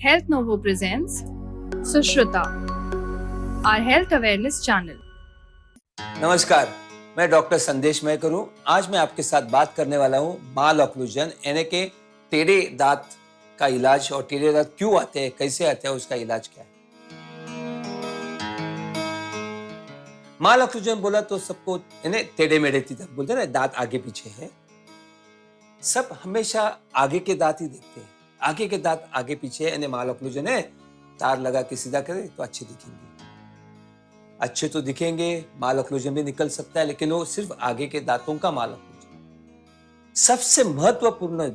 Health Novo presents Sushruta, our health awareness channel. नमस्कार, मैं doctor संदेश मयकर हूँ। आज मैं आपके साथ बात करने वाला हूँ माल ऑक्लूजन यानी कि टेढ़े दांत का इलाज और टेढ़े दांत क्यों आते हैं, कैसे आते हैं, उसका इलाज क्या है। माल ऑक्लूजन बोला तो सबको यानी टेढ़े मेढ़े दांत बोलते हैं ना, दांत आगे पीछे है। सब हमेशा आगे के दांत ही देखते हैं, आगे के दांत आगे पीछे यानी माल ऑक्लूजन है। तार लगा के सीधा करे तो अच्छे दिखेंगे, अच्छे तो दिखेंगे, माल ऑक्लूजन भी निकल सकता है, लेकिन वो सिर्फ आगे के दांतों का माल ऑक्लूजन। सबसे महत्वपूर्ण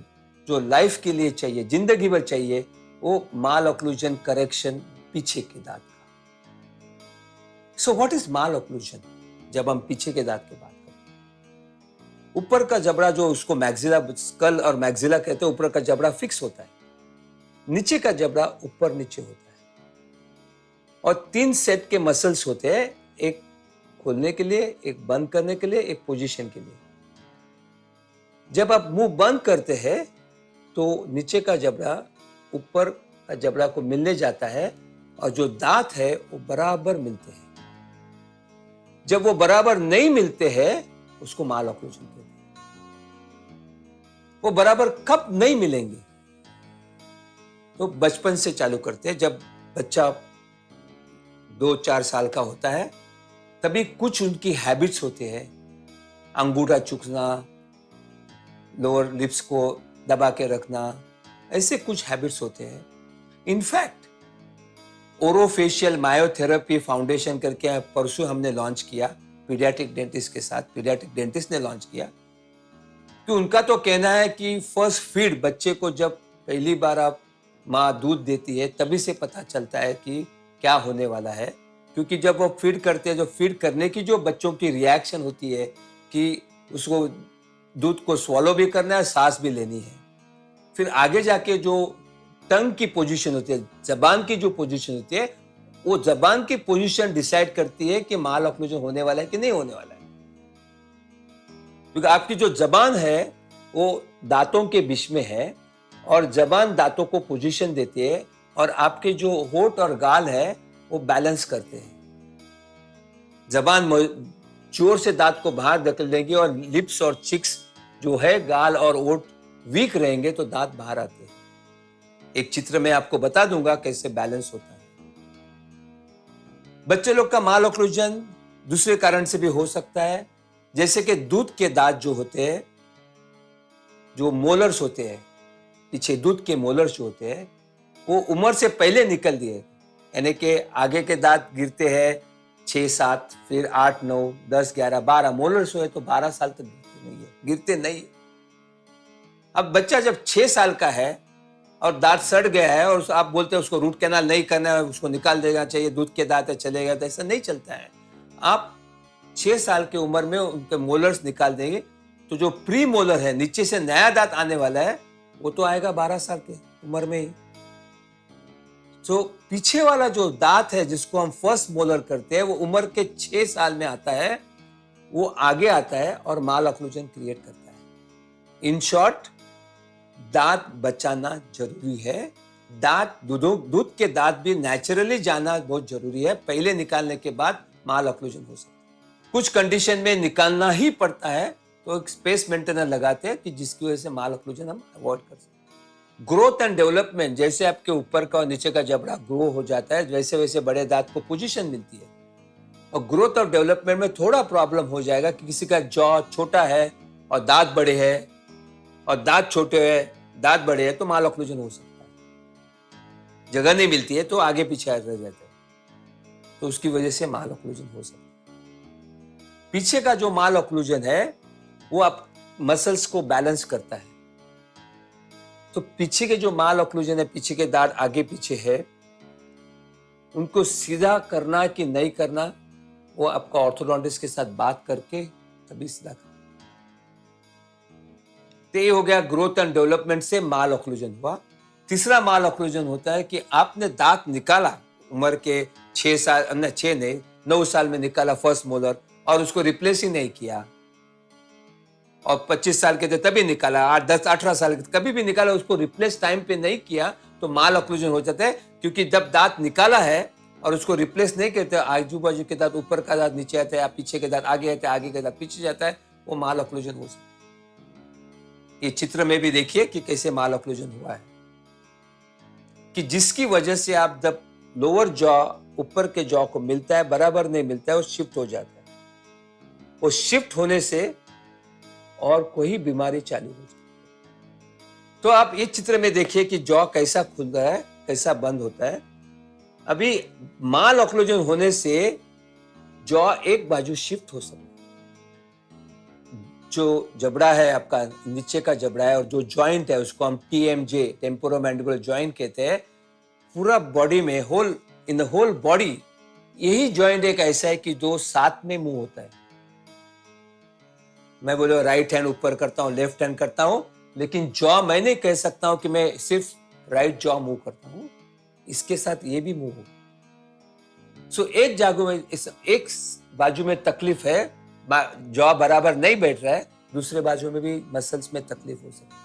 जो लाइफ के लिए चाहिए, जिंदगी भर चाहिए, वो माल ऑक्लूजन करेक्शन पीछे के दांत का। So what is mall occlusion? जब हम पीछे के दांत की बात करते हैं, ऊपर का जबड़ा जो उसको मैक्सिला, स्कल और मैक्सिला कहते हैं, ऊपर का जबड़ा फिक्स होता है, नीचे का जबड़ा ऊपर नीचे होता है और 3 सेट के मसल्स होते हैं, एक खोलने के लिए, एक बंद करने के लिए, एक पोजीशन के लिए। जब आप मुंह बंद करते हैं तो नीचे का जबड़ा ऊपर का जबड़ा को मिलने जाता है और जो दांत है वो बराबर मिलते हैं। जब वो बराबर नहीं मिलते हैं उसको माल ऑक्लूजन कहते हैं। वो बराबर कब नहीं मिलेंगे? तो बचपन से चालू करते हैं। जब बच्चा 2-4 साल का होता है तभी कुछ उनकी हैबिट्स होते हैं, अंगूठा चूसना, लोअर लिप्स को दबा के रखना, ऐसे कुछ हैबिट्स होते हैं। इनफैक्ट ओरोफेशियल मायोथेरेपी फाउंडेशन करके परसों हमने लॉन्च किया पीडियाट्रिक डेंटिस्ट के साथ। पीडियाट्रिक डेंटिस्ट ने लॉन्च किया कि उनका तो कहना है कि फर्स्ट फीड बच्चे को जब पहली बार आप माँ दूध देती है तभी से पता चलता है कि क्या होने वाला है। क्योंकि जब वो फीड करते हैं, जो फीड करने की जो बच्चों की रिएक्शन होती है कि उसको दूध को स्वॉलो भी करना है, सांस भी लेनी है। फिर आगे जाके जो टंग की पोजीशन होती है, जबान की जो पोजीशन होती है, वो जबान की पोजीशन डिसाइड करती है कि माल ऑक्लूजन होने वाला है कि नहीं होने वाला है। क्योंकि आपकी जो जबान है वो दांतों के बीच में है और जबान दांतों को पोजीशन देती है और आपके जो होठ और गाल है वो बैलेंस करते हैं। जबान जोर से दांत को बाहर धकेल देंगे और लिप्स और चिक्स जो है, गाल और होठ वीक रहेंगे तो दांत बाहर आते हैं। एक चित्र में आपको बता दूंगा कैसे बैलेंस होता है। बच्चे लोग का माल ऑक्लूजन दूसरे कारण से भी हो सकता है, जैसे कि दूध के दांत जो होते हैं, जो मोलर्स होते हैं, पीछे दूध के मोलर्स जो होते हैं, वो उम्र से पहले निकल दिए। यानी कि आगे के दांत गिरते हैं 6-7, फिर 8-9, 10, 11, 12 मोलर्स हुए तो 12 साल तक गिरते नहीं। अब बच्चा जब 6 साल का है और दांत सड़ गया है और आप बोलते हैं उसको रूट कैनाल नहीं करना है, उसको निकाल देना चाहिए, दूध के दांत है चलेगा, तो ऐसा नहीं चलता है। आप 6 साल की उम्र में उनके मोलर्स निकाल देंगे तो जो प्री मोलर है, नीचे से नया दांत आने वाला है, वो तो आएगा 12 साल के उम्र में ही। तो पीछे वाला जो दांत है जिसको हम फर्स्ट मोलर करते हैं, वो उम्र के 6 साल में आता है, वो आगे आता है और माल ऑक्लूजन क्रिएट करता है। इन शॉर्ट, दांत बचाना जरूरी है। दांत, दूध के दांत भी नेचुरली जाना बहुत जरूरी है। पहले निकालने के बाद माल ऑक्लूजन हो सकता है। कुछ कंडीशन में निकालना ही पड़ता है तो एक स्पेस मेंटेनर लगाते हैं कि जिसकी वजह से माल ऑक्लूजन हम अवॉइड कर सकते हैं। ग्रोथ एंड डेवलपमेंट, जैसे आपके ऊपर का और नीचे का जबड़ा ग्रो हो जाता है, वैसे वैसे बड़े दांत को पोजीशन मिलती है। और ग्रोथ और डेवलपमेंट में थोड़ा प्रॉब्लम हो जाएगा कि किसी का जॉ छोटा है और दांत बड़े हैं, और दांत छोटे हैं, दांत बड़े हैं, तो माल ऑक्लूजन हो सकता है। जगह नहीं मिलती है तो आगे पीछे रह जाते हैं, तो उसकी वजह से माल ऑक्लूजन हो सकता है। पीछे का जो माल ऑक्लूजन है वो आप मसल्स को बैलेंस करता है। तो पीछे के जो माल ऑक्लूजन है, पीछे के दांत आगे पीछे है, उनको सीधा करना कि नहीं करना, वो आपका ऑर्थोडोंटिस्ट के साथ बात करके तभी सीधा करना। तो ये हो गया ग्रोथ एंड डेवलपमेंट से माल ऑक्लूजन हुआ। तीसरा माल ऑक्लूजन होता है कि आपने दांत निकाला उम्र के 6 साल, 6 नहीं 9 साल में निकाला फर्स्ट मोलर, और उसको रिप्लेस ही नहीं किया, और 25 साल के थे तभी निकाला, 8, 10, 18 साल के कभी भी निकाला, उसको रिप्लेस टाइम पे नहीं किया, तो माल ऑक्लूजन हो जाता है, क्योंकि जब दांत निकाला है और उसको रिप्लेस नहीं करते, आजू बाजू के दांत, ऊपर का दांत नीचे आता है या पीछे के दांत आगे आता है, आगे के दांत पीछे जाता है, वो माल ऑक्लूजन हो सकता है। ये चित्र में भी देखिए कि कैसे माल ऑक्लूजन हुआ है, कि जिसकी वजह से आप जब लोअर जॉ ऊपर के जॉ को मिलता है, बराबर नहीं मिलता है, वो शिफ्ट हो जाता है। वो शिफ्ट होने से और कोई बीमारी चालू हो जाती है। तो आप इस चित्र में देखिए कि जॉ कैसा खुलता है, कैसा बंद होता है। अभी माल ऑक्लूजन होने से जॉ एक बाजू शिफ्ट हो सकता है। जो जबड़ा है आपका, नीचे का जबड़ा है, और जो जॉइंट है उसको हम TMJ, टेम्पोरोमैंडिबुलर जॉइंट कहते हैं। पूरा बॉडी में, इन द होल बॉडी यही जॉइंट एक ऐसा है कि जो साथ में मूव होता है। मैं बोलो राइट हैंड ऊपर करता हूं, लेफ्ट हैंड करता हूं, लेकिन जॉ मैं नहीं कह सकता हूं कि मैं सिर्फ राइट जॉ मूव करता हूं, इसके साथ ये भी मूव होगा। सो एक जागो में, एक बाजू में तकलीफ है, जॉ बराबर नहीं बैठ रहा है, दूसरे बाजू में भी मसल्स में तकलीफ हो सकती है।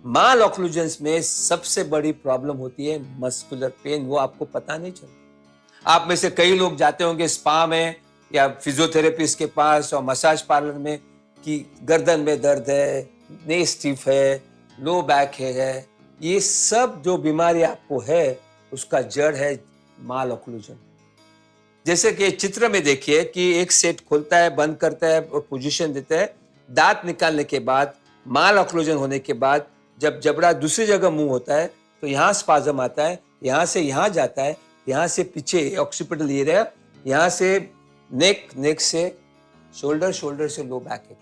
माल ऑक्लूजन्स में सबसे बड़ी प्रॉब्लम होती है मस्कुलर पेन। वो आपको पता नहीं चलता। आप में से कई लोग जाते होंगे स्पा में या फिजियोथेरेपिस्ट के पास और मसाज पार्लर में कि गर्दन में दर्द है, नी स्टिफ है, लो बैक है। ये सब जो बीमारी आपको है उसका जड़ है माल ऑक्लूजन। जैसे कि चित्र में देखिए कि एक सेट खोलता है, बंद करता है और पोजीशन देता है। दांत निकालने के बाद, माल ऑक्लूजन होने के बाद, जब जबड़ा दूसरी जगह मूव होता है तो यहाँ स्पाज्म आता है, यहाँ से यहाँ जाता है, यहाँ से पीछे ऑक्सीपिटल एरिया, यहाँ से नेक से शोल्डर, शोल्डर से लो बैक।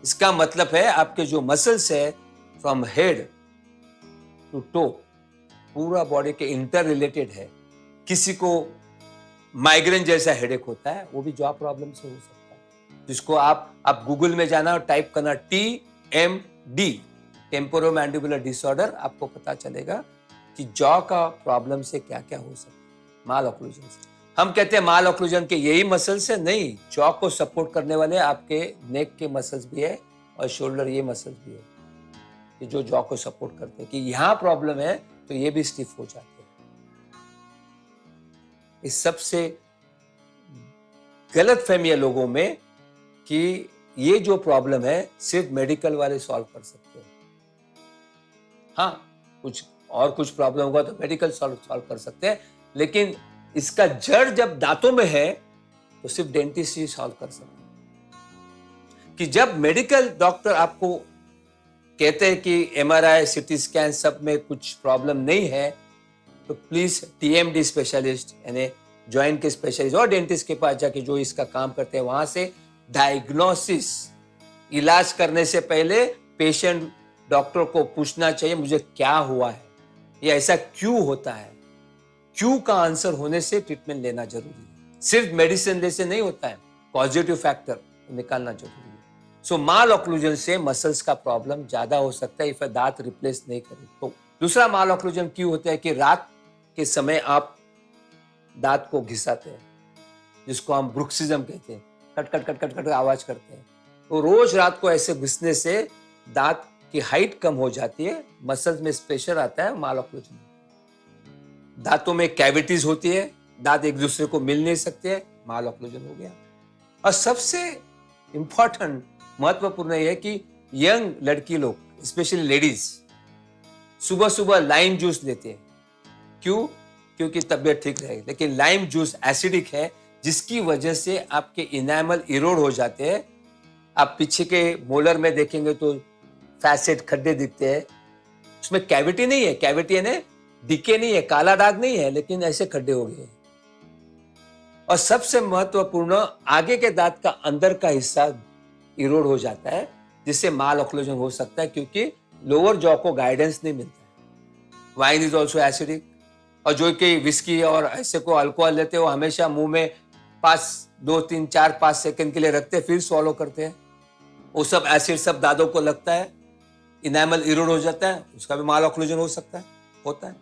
इसका मतलब है आपके जो मसल्स है फ्रॉम हेड टू टो, पूरा बॉडी के इंटर रिलेटेड है। किसी को माइग्रेन जैसा हेडेक होता है, वो भी जॉ प्रॉब्लम से हो सकता है, जिसको आप गूगल में जाना और टाइप करना TMD, टेम्पोरोमैंडिबुलर डिसऑर्डर, आपको पता चलेगा कि जॉ का प्रॉब्लम से क्या क्या हो सकता है माल ऑक्लूजन से। हम कहते हैं माल ऑक्लूजन के यही मसल्स है, नहीं, जॉ को सपोर्ट करने वाले आपके नेक के मसल्स भी है और शोल्डर, ये मसल्स भी है कि जो जॉ को सपोर्ट करते हैं। कि यहाँ प्रॉब्लम है तो ये भी स्टिफ हो जाते हैं। इस सबसे गलत फहमी है लोगों में कि ये जो प्रॉब्लम है सिर्फ मेडिकल वाले सॉल्व कर सकते हैं। हाँ, कुछ प्रॉब्लम होगा तो मेडिकल सॉल्व कर सकते हैं, लेकिन इसका जड़ जब दांतों में है तो सिर्फ डेंटिस्ट ही सॉल्व कर सकते हैं। कि जब मेडिकल डॉक्टर आपको कहते हैं कि MRI, CT स्कैन सब में कुछ प्रॉब्लम नहीं है, तो प्लीज TMD स्पेशलिस्ट यानी जॉइंट के स्पेशलिस्ट और डेंटिस्ट के पास जाके, जो इसका काम करते हैं, वहां से डायग्नोसिस, इलाज करने से पहले पेशेंट डॉक्टर को पूछना चाहिए मुझे क्या हुआ है, ये ऐसा क्यों होता है। क्यों का आंसर होने से ट्रीटमेंट लेना जरूरी है। सिर्फ मेडिसिन ले से नहीं होता है, पॉजिटिव फैक्टर निकालना जरूरी है। सो माल ऑक्लूजन से मसल्स का प्रॉब्लम ज्यादा हो सकता है इफ दांत रिप्लेस नहीं करे तो। दूसरा माल ऑक्लूजन क्यों होता है कि रात के समय आप दांत को घिसाते हैं, जिसको हम ब्रुक्सिज्म कहते हैं, cut cut cut cut cut आवाज करते हैं। तो रोज रात को ऐसे घिसने से दांत की हाइट कम हो जाती है, मसल्स में प्रेशर आता है, माल ऑक्लूजन। दांतों में कैविटीज होती है, दांत एक दूसरे को मिल नहीं सकते, माल ऑक्लूजन हो गया। और सबसे इंपॉर्टेंट, महत्वपूर्ण यह है कि यंग लड़की लोग, स्पेशली लेडीज, सुबह सुबह लाइम जूस लेते हैं। क्यों? क्योंकि तबीयत ठीक रहेगी। लेकिन लाइम जूस एसिडिक है, जिसकी वजह से आपके इनामल इरोड हो जाते हैं। आप पीछे के मोलर में देखेंगे तो फैसेट, खड्डे दिखते हैं, उसमें कैविटी नहीं है, कैविटी यानी डीके नहीं है, काला दाग नहीं है, लेकिन ऐसे खड्डे हो गए। और सबसे महत्वपूर्ण, आगे के दांत का अंदर का हिस्सा इरोड हो जाता है, जिससे माल ऑक्लूजन हो सकता है, क्योंकि लोअर जॉ को गाइडेंस नहीं मिलता है। Wine is also acidic. और जो कि विस्की और ऐसे को अल्कोहल लेते हैं, वो हमेशा मुंह में 2, 3, 4, 5 सेकंड के लिए रखते हैं, फिर स्वॉलो करते हैं। वो सब एसिड सब दांतों को लगता है, इनामल इरोड हो जाता है, उसका भी माल ऑक्लूजन हो सकता है, होता है।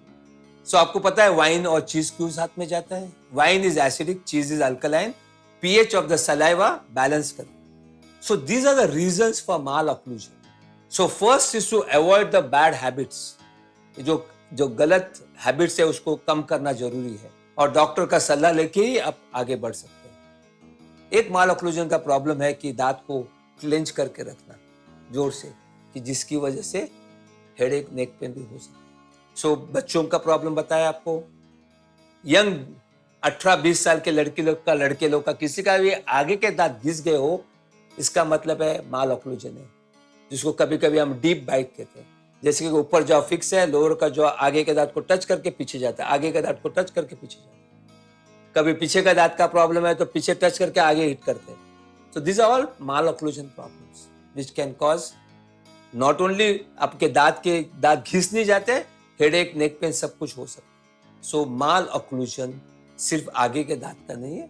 सो आपको पता है वाइन और चीज क्यों साथ में जाता है? वाइन इज एसिडिक, चीज is alkaline, pH of the saliva balance कर। So these are the reasons for malocclusion. So first is to avoid the bad habits. जो जो गलत हैबिट्स है उसको कम करना जरूरी है और डॉक्टर का सलाह लेके ही आप आगे बढ़ सकते हैं। एक माल ऑक्लूजन का प्रॉब्लम है कि दांत को क्लेंच करके रखना जोर से, कि जिसकी वजह से हेडेक, नेक पेन भी हो सकता है। सो बच्चों का प्रॉब्लम बताया आपको, यंग 18-20 साल के लड़के लोग का किसी का भी आगे के दांत घिस गए हो, इसका मतलब है माल ऑक्लूजन है, जिसको कभी कभी हम डीप बाइट कहते हैं। जैसे कि ऊपर जॉ फिक्स है, लोअर का जॉ आगे के दांत को टच करके पीछे जाता है, आगे के दांत को टच करके पीछे जाता है। कभी पीछे का दांत का प्रॉब्लम है तो पीछे टच करके आगे हिट करते हैं। So this are all malocclusion problems which can cause not only आपके दांत घिस नहीं जाते, हेडेक, नेक पेन सब कुछ हो सकता है। सो माल ऑक्लूजन सिर्फ आगे के दांत का नहीं है,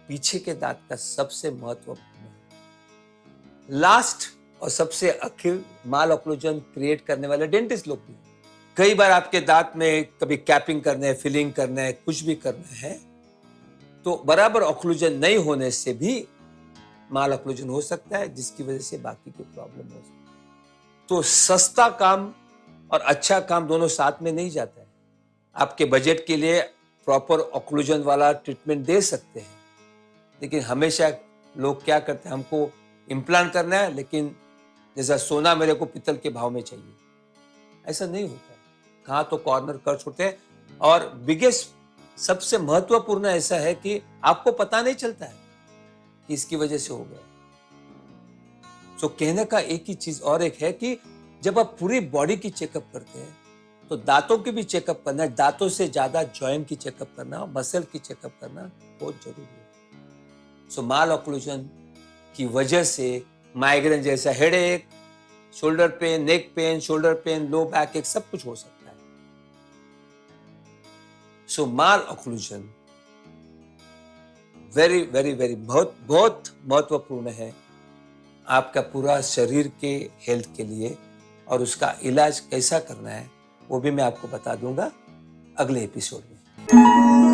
पीछे के दांत का सबसे महत्वपूर्ण है। लास्ट और सबसे आखिर माल ऑक्लूजन क्रिएट करने वाले डेंटिस्ट लोग भी। कई बार आपके दांत में कभी कैपिंग करना है, फिलिंग करना है, कुछ भी करना है, तो बराबर ऑक्लूजन नहीं होने से भी माल ऑक्लूजन हो सकता है, जिसकी वजह से बाकी की प्रॉब्लम हो सकती है। तो सस्ता काम और अच्छा काम दोनों साथ में नहीं जाता है। आपके बजट के लिए प्रॉपर ऑक्लूजन वाला ट्रीटमेंट दे सकते हैं, लेकिन हमेशा लोग क्या करते हैं, हमको इम्प्लांट करना है लेकिन जैसा सोना मेरे को पित्तल के भाव में चाहिए, ऐसा नहीं होता है। कहाँ तो कॉर्नर कर छोड़ते हैं, और बिगेस्ट सबसे महत्वपूर्ण ऐसा है कि आपको पता नहीं चलता है कि इसकी वजह से हो गया। तो कहने का एक ही चीज और एक है कि जब आप पूरी बॉडी की चेकअप करते हैं तो दांतों की भी चेकअप करना, दांतों से ज्यादा जॉइंट की चेकअप करना, मसल की चेकअप करना बहुत जरूरी है। सो माल ऑक्लूजन की वजह से माइग्रेन जैसा headache, shoulder pain, neck pain, shoulder pain, low back एक सब कुछ हो सकता है। सो माल ऑक्लूजन वेरी वेरी वेरी बहुत बहुत महत्वपूर्ण है आपका पूरा शरीर के हेल्थ के लिए, और उसका इलाज कैसा करना है वो भी मैं आपको बता दूंगा अगले एपिसोड में।